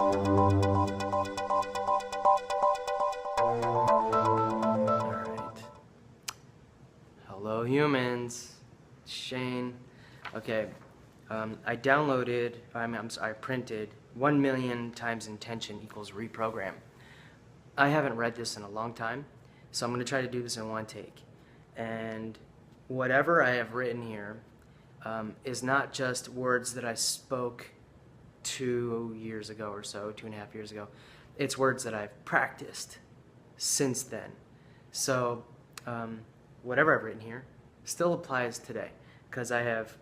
Alright. Hello, humans. Shane. Okay. I printed 1 million times intention equals reprogram. I haven't read this in a long time, so I'm going to try to do this in one take. And whatever I have written here is not just words that I spoke 2 years ago or so, 2.5 years ago. It's words that I've practiced since then. So whatever I've written here still applies today because I have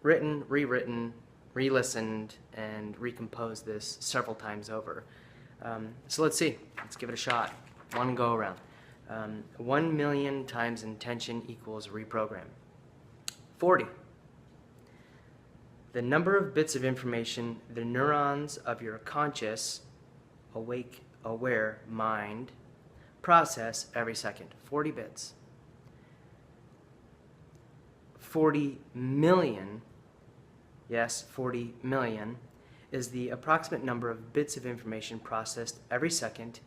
written, rewritten, re-listened, and recomposed this several times over. So let's see. Let's give it a shot. One go around. 1 million times intention equals reprogram. 40. The number of bits of information the neurons of your conscious, awake, aware mind process every second. 40 bits. 40 million, yes, 40 million, is the approximate number of bits of information processed every second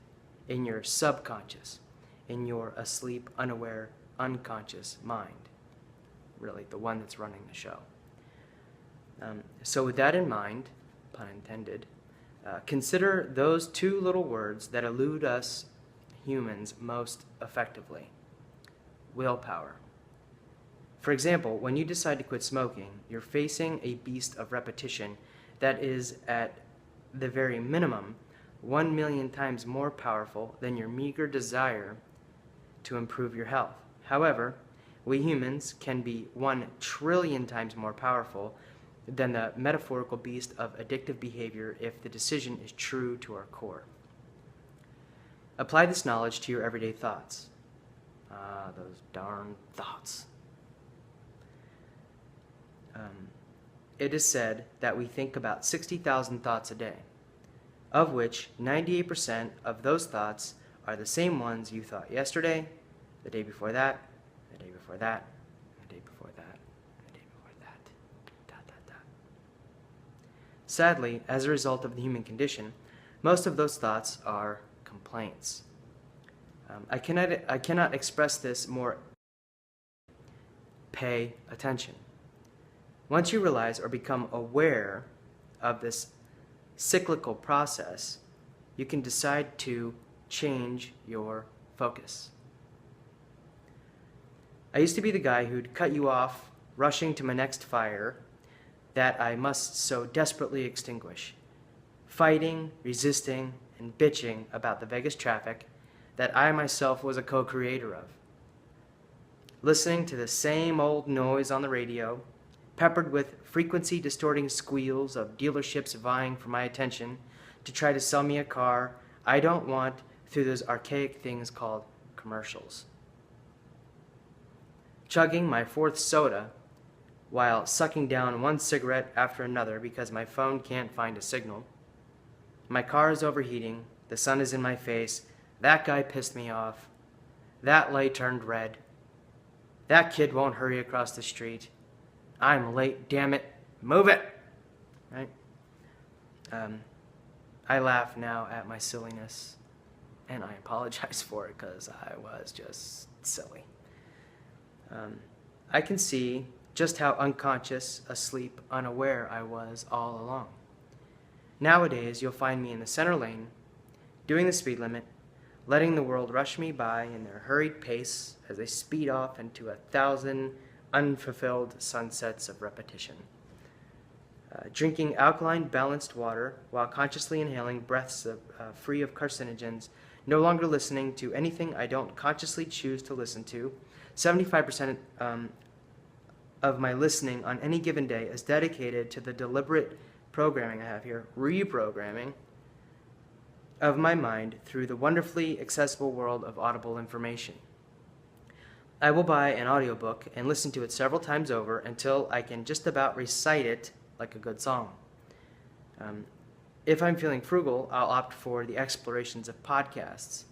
in your subconscious, in your asleep, unaware, unconscious mind. Really, the one that's running the show. So with that in mind, pun intended, consider those two little words that elude us humans most effectively. Willpower. For example, when you decide to quit smoking, you're facing a beast of repetition that is at the very minimum 1 million times more powerful than your meager desire to improve your health. However, we humans can be 1 trillion times more powerful than the metaphorical beast of addictive behavior if the decision is true to our core. Apply this knowledge to your everyday thoughts. Those darn thoughts. It is said that we think about 60,000 thoughts a day, of which 98% of those thoughts are the same ones you thought yesterday, the day before that, the day before that, the day before that, the day before that, ... Sadly, as a result of the human condition, most of those thoughts are complaints. I cannot express this more. Pay attention. Once you realize or become aware of this cyclical process, you can decide to change your focus. I used to be the guy who'd cut you off, rushing to my next fire that I must so desperately extinguish, fighting, resisting, and bitching about the Vegas traffic that I myself was a co-creator of. Listening to the same old noise on the radio, peppered with frequency-distorting squeals of dealerships vying for my attention to try to sell me a car I don't want through those archaic things called commercials. Chugging my 4th soda while sucking down 1 cigarette after another because my phone can't find a signal. My car is overheating, the sun is in my face, that guy pissed me off, that light turned red, that kid won't hurry across the street, I'm late, damn it, move it, right? I laugh now at my silliness, and I apologize for it because I was just silly. I can see just how unconscious, asleep, unaware I was all along. Nowadays, you'll find me in the center lane, doing the speed limit, letting the world rush me by in their hurried pace as they speed off into 1,000 unfulfilled sunsets of repetition. Drinking alkaline, balanced water while consciously inhaling breaths free of carcinogens, no longer listening to anything I don't consciously choose to listen to. 75% of my listening on any given day is dedicated to the deliberate programming I have here, reprogramming of my mind through the wonderfully accessible world of audible information. I will buy an audiobook and listen to it several times over until I can just about recite it like a good song. If I'm feeling frugal, I'll opt for the explorations of podcasts.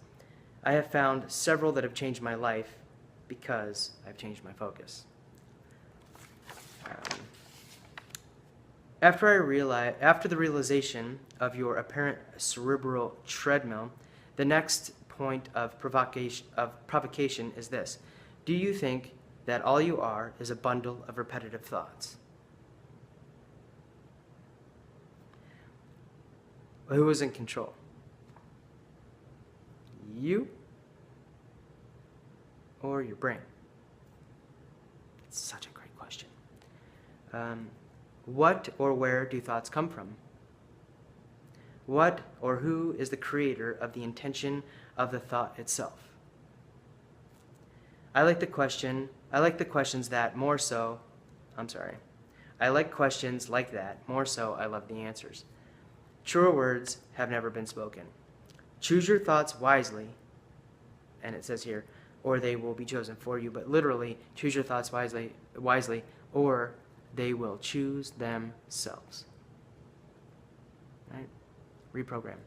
I have found several that have changed my life because I've changed my focus. After the realization of your apparent cerebral treadmill, the next point of provocation is this. Do you think that all you are is a bundle of repetitive thoughts? Who is in control? You or your brain? It's such a great question. What or where do thoughts come from? What or who is the creator of the intention of the thought itself? I like questions like that more so I love the answers. Truer words have never been spoken. Choose your thoughts wisely, and it says here, or they will be chosen for you, but literally, choose your thoughts wisely, or they will choose themselves. Right? Reprogram.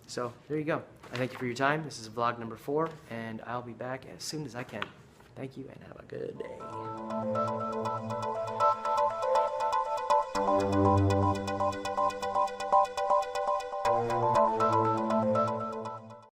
So there you go. I thank you for your time. This is vlog number 4, and I'll be back as soon as I can. Thank you, and have a good day.